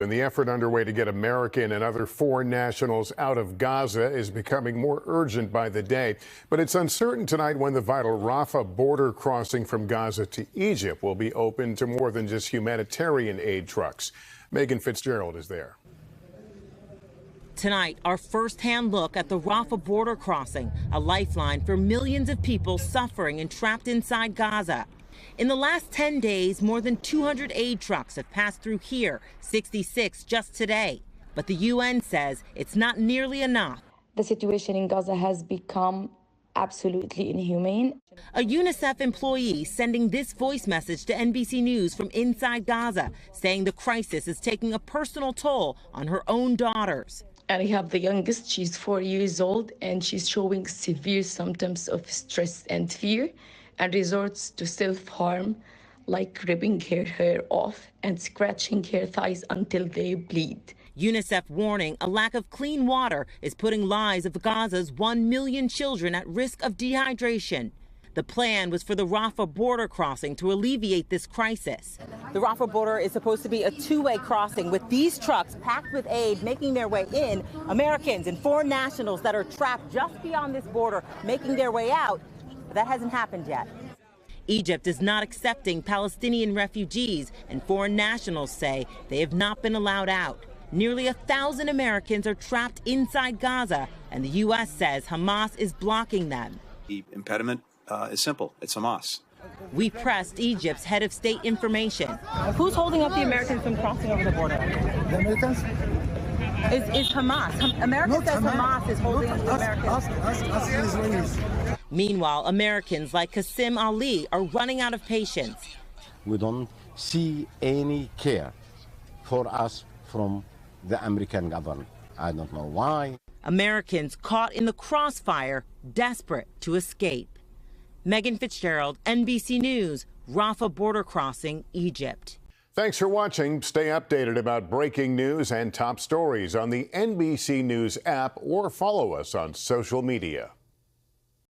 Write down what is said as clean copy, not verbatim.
And the effort underway to get American and other foreign nationals out of Gaza is becoming more urgent by the day. But it's uncertain tonight when the vital Rafah border crossing from Gaza to Egypt will be open to more than just humanitarian aid trucks. Meagan Fitzgerald is there. Tonight, our first-hand look at the Rafah border crossing, a lifeline for millions of people suffering and trapped inside Gaza. In the last 10 days, more than 200 aid trucks have passed through here, 66 just today. But the UN says it's not nearly enough. The situation in Gaza has become absolutely inhumane. A UNICEF employee sending this voice message to NBC News from inside Gaza, saying the crisis is taking a personal toll on her own daughters. And I have the youngest, she's 4 years old, and she's showing severe symptoms of stress and fear, and resorts to self-harm, like ripping her hair off and scratching her thighs until they bleed. UNICEF warning a lack of clean water is putting lives of Gaza's 1 million children at risk of dehydration. The plan was for the Rafah border crossing to alleviate this crisis. The Rafah border is supposed to be a two-way crossing with these trucks packed with aid making their way in. Americans and foreign nationals that are trapped just beyond this border making their way out. But that hasn't happened yet. Egypt is not accepting Palestinian refugees, and foreign nationals say they have not been allowed out. Nearly 1,000 Americans are trapped inside Gaza, and the U.S. says Hamas is blocking them. The impediment is simple. It's Hamas. We pressed Egypt's head of state information. Who's holding up the Americans from crossing over the border? The Americans? Is Hamas. America says Hamas is holding the Americans. Us Israelis. Meanwhile, Americans like Qasim Ali are running out of patience. We don't see any care for us from the American government. I don't know why. Americans caught in the crossfire, desperate to escape. Meagan Fitzgerald, NBC News, Rafah border crossing, Egypt. Thanks for watching. Stay updated about breaking news and top stories on the NBC News app or follow us on social media.